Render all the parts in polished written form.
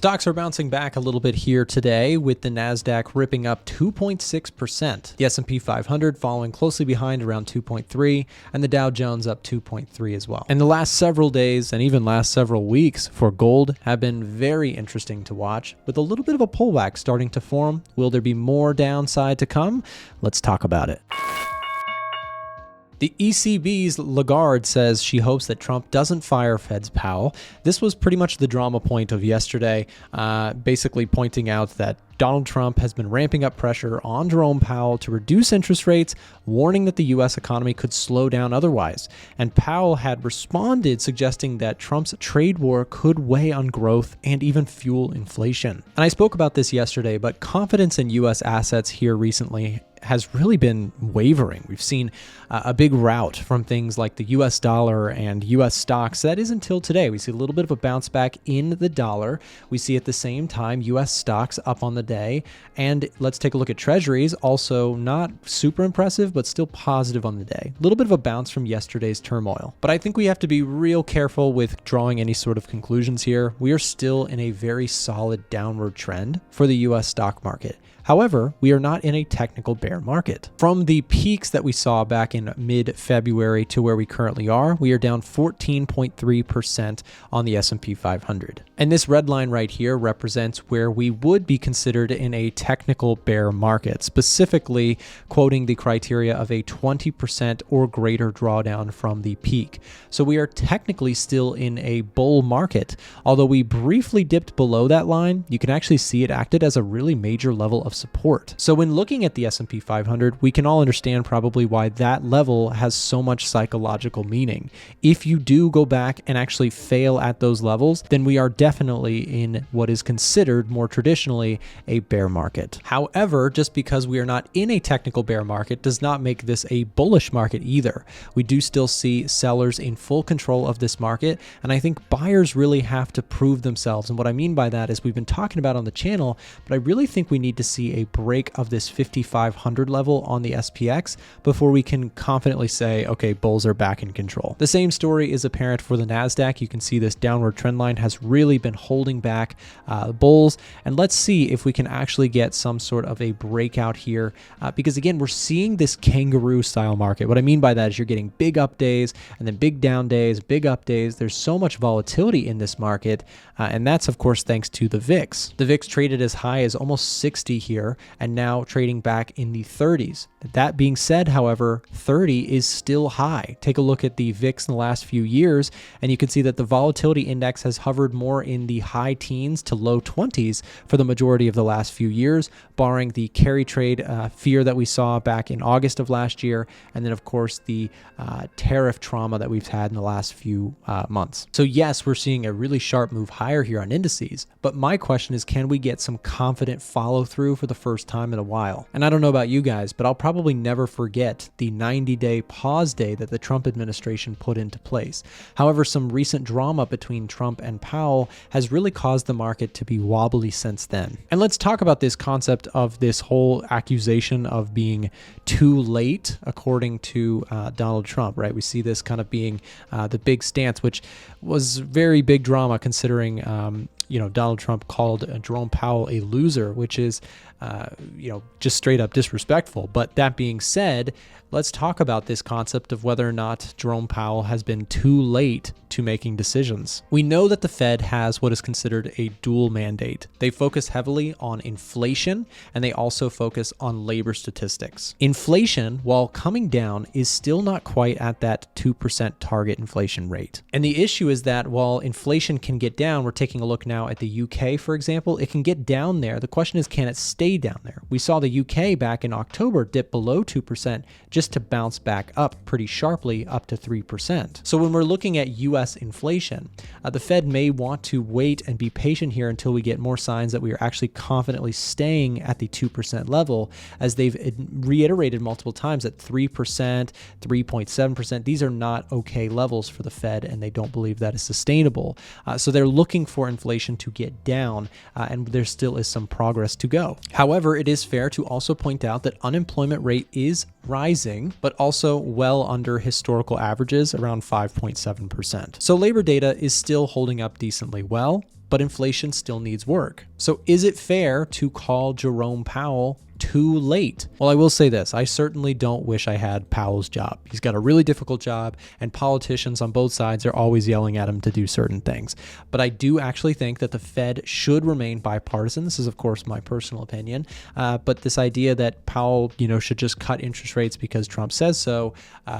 Stocks are bouncing back a little bit here today, with the Nasdaq ripping up 2.6%, the S&P 500 following closely behind around 2.3%, and the Dow Jones up 2.3% as well. And the last several days and even last several weeks for gold have been very interesting to watch, with a little bit of a pullback starting to form. Will there be more downside to come? Let's talk about it. The ECB's Lagarde says she hopes that Trump doesn't fire Fed's Powell. This was pretty much the drama point of yesterday, basically pointing out that Donald Trump has been ramping up pressure on Jerome Powell to reduce interest rates, warning that the U.S. economy could slow down otherwise. And Powell had responded, suggesting that Trump's trade war could weigh on growth and even fuel inflation. And I spoke about this yesterday, but confidence in U.S. assets here recently has really been wavering. We've seen a big rout from things like the US dollar and US stocks. That is until today. We see a little bit of a bounce back in the dollar. We see at the same time US stocks up on the day. And let's take a look at treasuries. Also not super impressive, but still positive on the day. A little bit of a bounce from yesterday's turmoil. But I think we have to be real careful with drawing any sort of conclusions here. We are still in a very solid downward trend for the US stock market. However, we are not in a technical bear market. From the peaks that we saw back in mid-February to where we currently are, we are down 14.3% on the S&P 500. And this red line right here represents where we would be considered in a technical bear market, specifically quoting the criteria of a 20% or greater drawdown from the peak. So we are technically still in a bull market. Although we briefly dipped below that line, you can actually see it acted as a really major level of support. So when looking at the S&P 500, we can all understand probably why that level has so much psychological meaning. If you do go back and actually fail at those levels, then we are definitely in what is considered more traditionally a bear market. However, just because we are not in a technical bear market does not make this a bullish market either. We do still see sellers in full control of this market, and I think buyers really have to prove themselves. And what I mean by that is we've been talking about on the channel, but I really think we need to see a break of this 5,500 level on the SPX before we can confidently say, okay, bulls are back in control. The same story is apparent for the NASDAQ. You can see this downward trend line has really been holding back bulls. And let's see if we can actually get some sort of a breakout here, because again, we're seeing this kangaroo style market. What I mean by that is you're getting big up days and then big down days, big up days. There's so much volatility in this market. And that's, of course, thanks to the VIX. The VIX traded as high as almost 60 here, and now trading back in the 30s. That being said, however, 30 is still high. Take a look at the VIX in the last few years, and you can see that the volatility index has hovered more in the high teens to low 20s for the majority of the last few years, barring the carry trade fear that we saw back in August of last year, and then, of course, the tariff trauma that we've had in the last few months. So yes, we're seeing a really sharp move higher here on indices, but my question is, can we get some confident follow-through for the first time in a while? And I don't know about you guys, but I'll probably never forget the 90-day pause day that the Trump administration put into place. However, some recent drama between Trump and Powell has really caused the market to be wobbly since then. And let's talk about this concept of this whole accusation of being too late, according to Donald Trump, right? We see this kind of being the big stance, which was very big drama considering Donald Trump called Jerome Powell a loser, which is, just straight up disrespectful. But that being said, let's talk about this concept of whether or not Jerome Powell has been too late to making decisions. We know that the Fed has what is considered a dual mandate. They focus heavily on inflation, and they also focus on labor statistics. Inflation, while coming down, is still not quite at that 2% target inflation rate. And the issue is that while inflation can get down, we're taking a look now at the UK, for example, it can get down there. The question is, can it stay down there? We saw the UK back in October dip below 2% just to bounce back up pretty sharply up to 3%. So when we're looking at US inflation, the Fed may want to wait and be patient here until we get more signs that we are actually confidently staying at the 2% level, as they've reiterated multiple times that 3%, 3.7%, these are not okay levels for the Fed, and they don't believe that is sustainable. So they're looking for inflation to get down, and there still is some progress to go. However, it is fair to also point out that unemployment rate is rising, but also well under historical averages, around 5.7%. So labor data is still holding up decently well, but inflation still needs work. So is it fair to call Jerome Powell too late? Well, I will say this. I certainly don't wish I had Powell's job. He's got a really difficult job, and politicians on both sides are always yelling at him to do certain things. But I do actually think that the Fed should remain bipartisan. This is, of course, my personal opinion. But this idea that Powell, should just cut interest rates because Trump says so,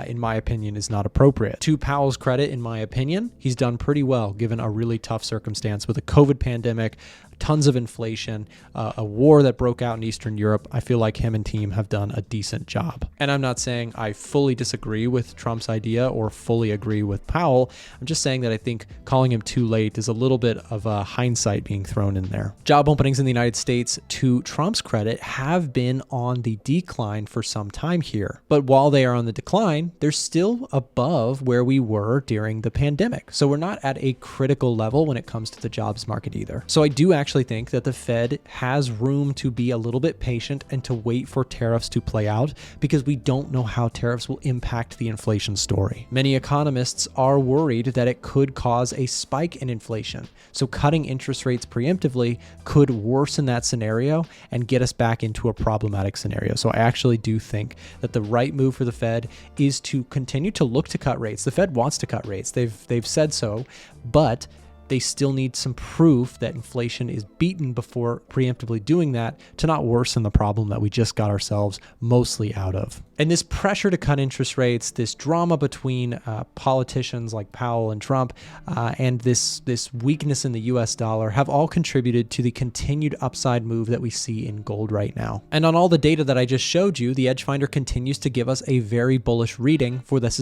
in my opinion, is not appropriate. To Powell's credit, in my opinion, he's done pretty well given a really tough circumstance with a COVID pandemic, tons of inflation, a war that broke out in Eastern Europe. I feel like him and team have done a decent job. And I'm not saying I fully disagree with Trump's idea or fully agree with Powell. I'm just saying that I think calling him too late is a little bit of a hindsight being thrown in there. Job openings in the United States, to Trump's credit, have been on the decline for some time here. But while they are on the decline, they're still above where we were during the pandemic. So we're not at a critical level when it comes to the jobs market either. So I do actually think that the Fed has room to be a little bit patient and to wait for tariffs to play out, because we don't know how tariffs will impact the inflation story. Many economists are worried that it could cause a spike in inflation. So cutting interest rates preemptively could worsen that scenario and get us back into a problematic scenario. So I actually do think that the right move for the Fed is to continue to look to cut rates. The Fed wants to cut rates. They've said so, but they still need some proof that inflation is beaten before preemptively doing that, to not worsen the problem that we just got ourselves mostly out of. And this pressure to cut interest rates, this drama between politicians like Powell and Trump, and this weakness in the US dollar have all contributed to the continued upside move that we see in gold right now. And on all the data that I just showed you, the Edge Finder continues to give us a very bullish reading for this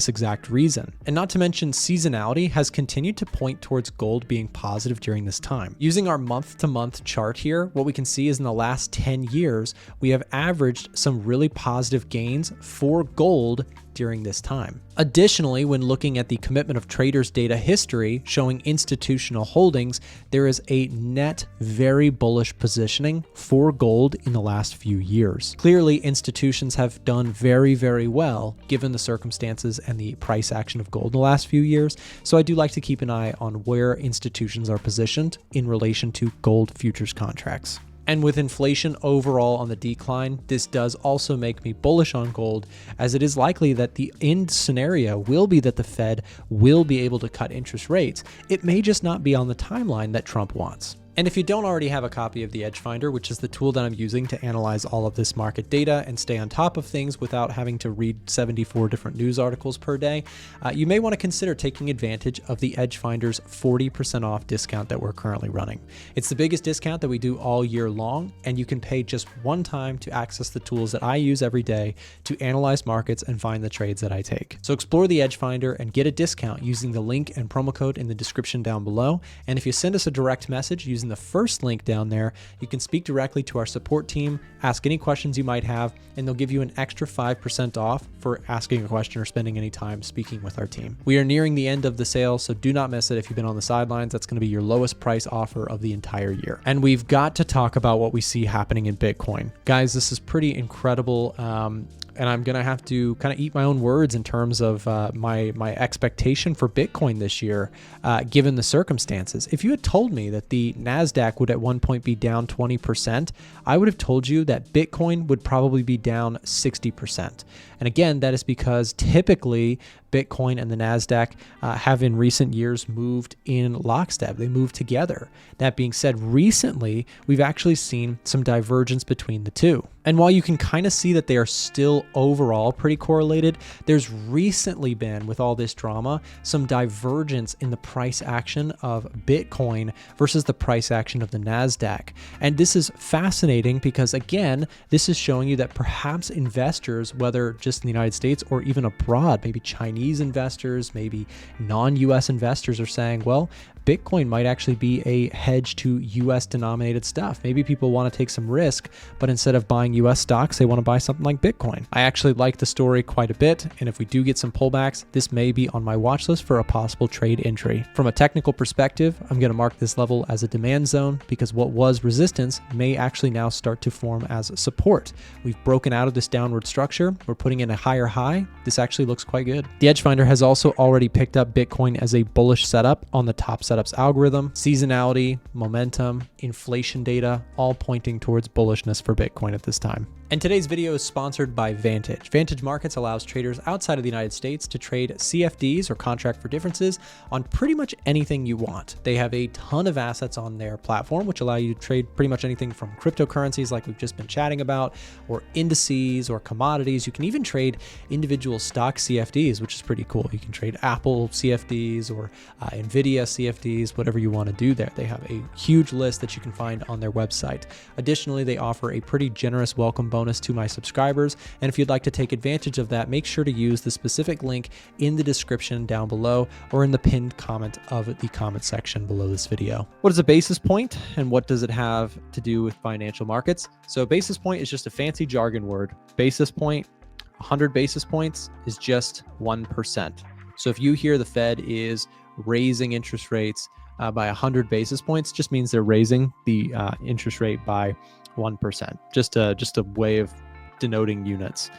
exact reason. And not to mention, seasonality has continued to point towards gold being positive during this time. Using our month-to-month chart here, what we can see is in the last 10 years, we have averaged some really positive gains for gold during this time. Additionally, when looking at the commitment of traders data history showing institutional holdings, there is a net very bullish positioning for gold in the last few years. Clearly, institutions have done very, very well given the circumstances and the price action of gold in the last few years. So I do like to keep an eye on where institutions are positioned in relation to gold futures contracts. And with inflation overall on the decline, this does also make me bullish on gold, as it is likely that the end scenario will be that the Fed will be able to cut interest rates. It may just not be on the timeline that Trump wants. And if you don't already have a copy of the Edge Finder, which is the tool that I'm using to analyze all of this market data and stay on top of things without having to read 74 different news articles per day, you may want to consider taking advantage of the Edge Finder's 40% off discount that we're currently running. It's the biggest discount that we do all year long, and you can pay just one time to access the tools that I use every day to analyze markets and find the trades that I take. So explore the Edge Finder and get a discount using the link and promo code in the description down below. And if you send us a direct message using the first link down there, you can speak directly to our support team, ask any questions you might have, and they'll give you an extra 5% off for asking a question or spending any time speaking with our team. We are nearing the end of the sale, so do not miss it. If you've been on the sidelines, that's going to be your lowest price offer of the entire year. And we've got to talk about what we see happening in Bitcoin. Guys, this is pretty incredible. And I'm going to have to kind of eat my own words in terms of my expectation for Bitcoin this year, given the circumstances. If you had told me that the NASDAQ would at one point be down 20%, I would have told you that Bitcoin would probably be down 60%. And again, that is because typically Bitcoin and the NASDAQ have in recent years moved in lockstep. They move together. That being said, recently, we've actually seen some divergence between the two. And while you can kind of see that they are still overall pretty correlated, there's recently been, with all this drama, some divergence in the price action of Bitcoin versus the price action of the NASDAQ. And this is fascinating because, again, this is showing you that perhaps investors, whether just in the United States or even abroad, maybe Chinese investors, maybe non-US investors, are saying, well, Bitcoin might actually be a hedge to US denominated stuff. Maybe people want to take some risk, but instead of buying US stocks, they want to buy something like Bitcoin. I actually like the story quite a bit, and if we do get some pullbacks, this may be on my watch list for a possible trade entry. From a technical perspective, I'm going to mark this level as a demand zone because what was resistance may actually now start to form as support. We've broken out of this downward structure. We're putting in a higher high. This actually looks quite good. The Edge Finder has also already picked up Bitcoin as a bullish setup on the top 7 Setup's algorithm, seasonality, momentum, inflation data, all pointing towards bullishness for Bitcoin at this time. And today's video is sponsored by Vantage. Vantage Markets allows traders outside of the United States to trade CFDs or contract for differences on pretty much anything you want. They have a ton of assets on their platform, which allow you to trade pretty much anything from cryptocurrencies like we've just been chatting about, or indices or commodities. You can even trade individual stock CFDs, which is pretty cool. You can trade Apple CFDs or Nvidia CFDs, whatever you want to do there. They have a huge list that you can find on their website. Additionally, they offer a pretty generous welcome bonus to my subscribers. And if you'd like to take advantage of that, make sure to use the specific link in the description down below or in the pinned comment of the comment section below this video. What is a basis point and what does it have to do with financial markets? So basis point is just a fancy jargon word. Basis point, 100 basis points is just 1%. So if you hear the Fed is raising interest rates by 100 basis points, just means they're raising the interest rate by 1%. Just a way of denoting units.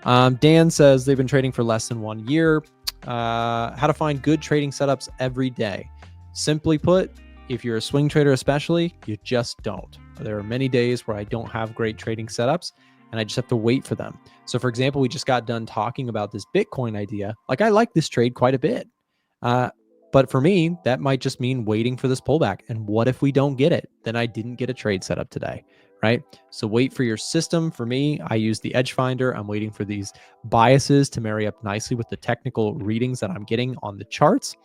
Dan says they've been trading for less than 1 year. How to find good trading setups every day. Simply put, if you're a swing trader especially, you just don't. There are many days where I don't have great trading setups and I just have to wait for them. So for example, we just got done talking about this Bitcoin idea. Like, I like this trade quite a bit. But for me, that might just mean waiting for this pullback. And what if we don't get it? Then I didn't get a trade set up today, right? So wait for your system. For me, I use the Edge Finder. I'm waiting for these biases to marry up nicely with the technical readings that I'm getting on the charts,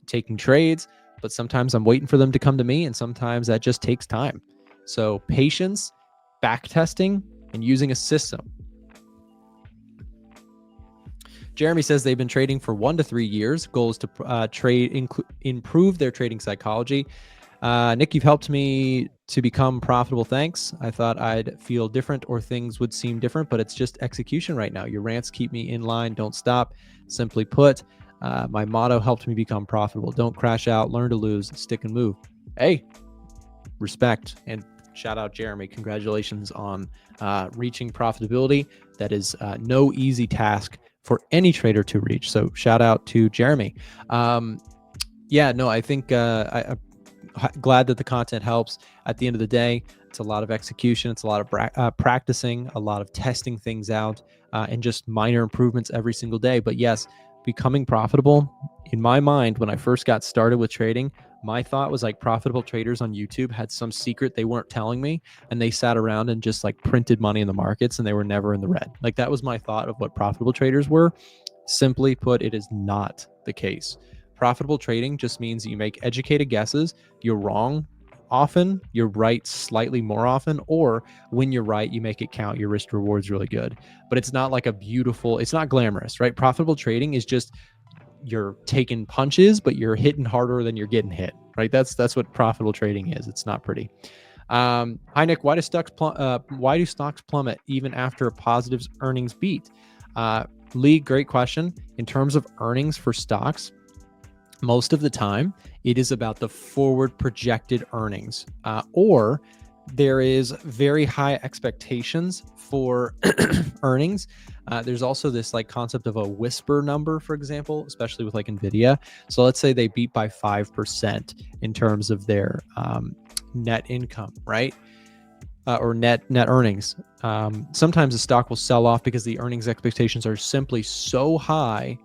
taking trades. But sometimes I'm waiting for them to come to me, and sometimes that just takes time. So patience, back testing, and using a system. Jeremy says they've been trading for 1 to 3 years. Goal is to improve their trading psychology. Nick, you've helped me to become profitable. Thanks. I thought I'd feel different or things would seem different, but it's just execution right now. Your rants keep me in line. Don't stop. Simply put, my motto helped me become profitable. Don't crash out, learn to lose, stick and move. Hey, respect. And shout out Jeremy. Congratulations on reaching profitability. That is no easy task for any trader to reach. So shout out to Jeremy. Yeah, no, I think I'm glad that the content helps. At the end of the day, it's a lot of execution. It's a lot of practicing, a lot of testing things out, and just minor improvements every single day. But yes, becoming profitable, in my mind, when I first got started with trading, my thought was like profitable traders on YouTube had some secret they weren't telling me, and they sat around and just like printed money in the markets and they were never in the red. Like, that was my thought of what profitable traders were. Simply put, it is not the case. Profitable trading just means you make educated guesses. You're wrong often, you're right slightly more often, or when you're right, you make it count. Your risk reward's really good. But it's not like it's not glamorous, right? Profitable trading is just you're taking punches, but you're hitting harder than you're getting hit, right? That's what profitable trading is. It's not pretty. Hi Nick, why do stocks plummet even after positives earnings beat? Lee, great question. In terms of earnings for stocks, most of the time it is about the forward projected earnings, or there is very high expectations for earnings. There's also this like concept of a whisper number, for example, especially with like Nvidia. So let's say they beat by 5% in terms of their net income, right? Or net earnings. Sometimes the stock will sell off because the earnings expectations are simply so high.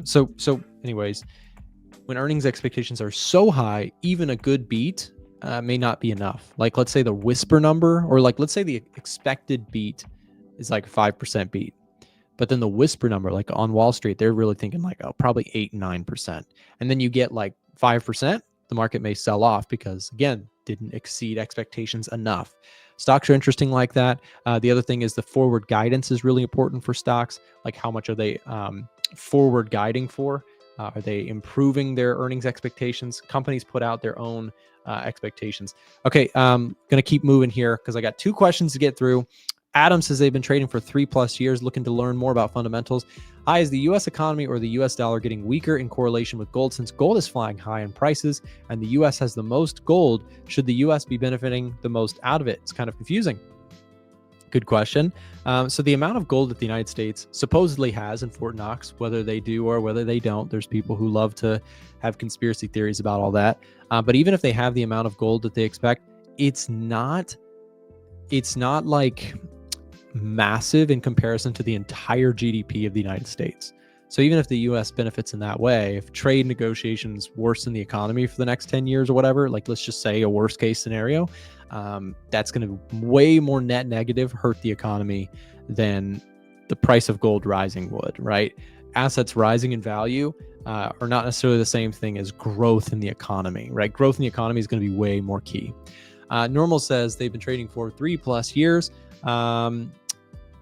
So anyways, when earnings expectations are so high, even a good beat may not be enough. Like, let's say the whisper number, or like, let's say the expected beat is like 5% beat. But then the whisper number, like on Wall Street, they're really thinking like, oh, probably 8-9%. And then you get like 5%, the market may sell off because, again, didn't exceed expectations enough. Stocks are interesting like that. The other thing is the forward guidance is really important for stocks. Like, how much are they forward guiding for? Are they improving their earnings expectations? Companies put out their own expectations. Okay, going to keep moving here because I got 2 questions to get through. Adam says they've been trading for 3+ years, looking to learn more about fundamentals. Hi, is the U.S. economy or the U.S. dollar getting weaker in correlation with gold? Since gold is flying high in prices and the U.S. has the most gold, should the U.S. be benefiting the most out of it? It's kind of confusing. Good question. So the amount of gold that the United States supposedly has in Fort Knox, whether they do or whether they don't, there's people who love to have conspiracy theories about all that. But even if they have the amount of gold that they expect, it's not like massive in comparison to the entire GDP of the United States. So even if the US benefits in that way, if trade negotiations worsen the economy for the next 10 years or whatever, like let's just say a worst case scenario, that's going to way more net negative hurt the economy than the price of gold rising would, right? Assets rising in value are not necessarily the same thing as growth in the economy, right? Growth in the economy is going to be way more key. Normal says they've been trading for 3+ years.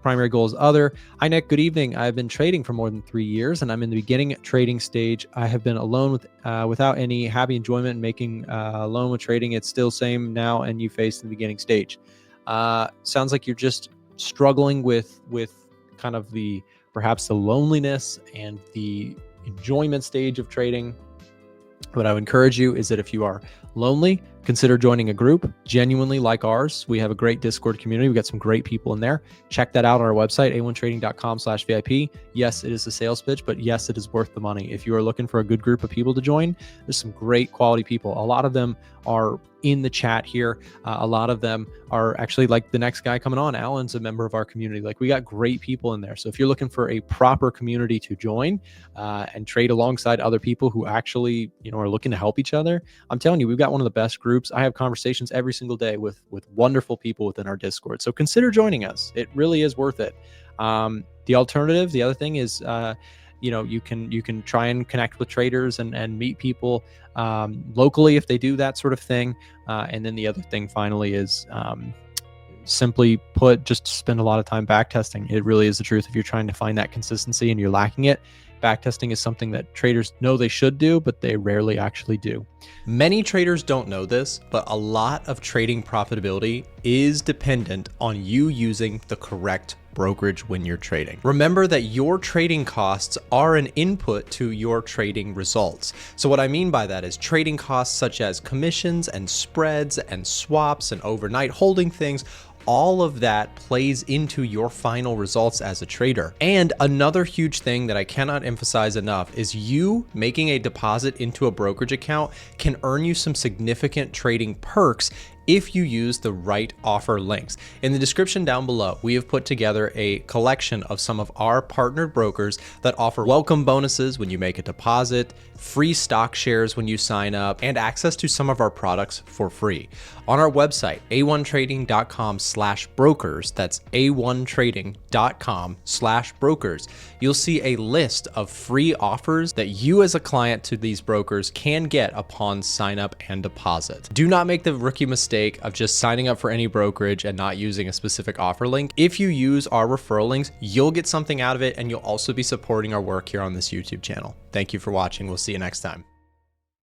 Primary goal is other. Hi, Nick. Good evening. I've been trading for more than 3 years, and I'm in the beginning trading stage. I have been alone without any happy enjoyment in making alone with trading. It's still same now, and you face the beginning stage. Sounds like you're just struggling with kind of perhaps the loneliness and the enjoyment stage of trading. What I would encourage you is that if you are lonely, consider joining a group genuinely like ours. We have a great Discord community. We've got some great people in there. Check that out on our website, a1trading.com/VIP. Yes, it is a sales pitch, but yes, it is worth the money. If you are looking for a good group of people to join, there's some great quality people. A lot of them are in the chat here. A lot of them are actually like the next guy coming on. Alan's a member of our community. Like we got great people in there. So if you're looking for a proper community to join and trade alongside other people who actually, are looking to help each other, I'm telling you, we've got one of the best groups. I have conversations every single day with wonderful people within our Discord. So consider joining us. It really is worth it. The alternative, the other thing is, you can try and connect with traders and meet people locally if they do that sort of thing. And then the other thing finally is simply put, just spend a lot of time back testing. It really is the truth. If you're trying to find that consistency and you're lacking it, backtesting is something that traders know they should do, but they rarely actually do. Many traders don't know this, but a lot of trading profitability is dependent on you using the correct brokerage when you're trading. Remember that your trading costs are an input to your trading results. So what I mean by that is trading costs such as commissions and spreads and swaps and overnight holding things, all of that plays into your final results as a trader. And another huge thing that I cannot emphasize enough is you making a deposit into a brokerage account can earn you some significant trading perks if you use the right offer links. In the description down below, we have put together a collection of some of our partnered brokers that offer welcome bonuses when you make a deposit, free stock shares when you sign up, and access to some of our products for free. On our website, a1trading.com/brokers, that's a1trading.com/brokers, you'll see a list of free offers that you as a client to these brokers can get upon sign up and deposit. Do not make the rookie mistake of just signing up for any brokerage and not using a specific offer link. If you use our referral links, you'll get something out of it, and you'll also be supporting our work here on this YouTube channel. Thank you for watching. We'll see you next time.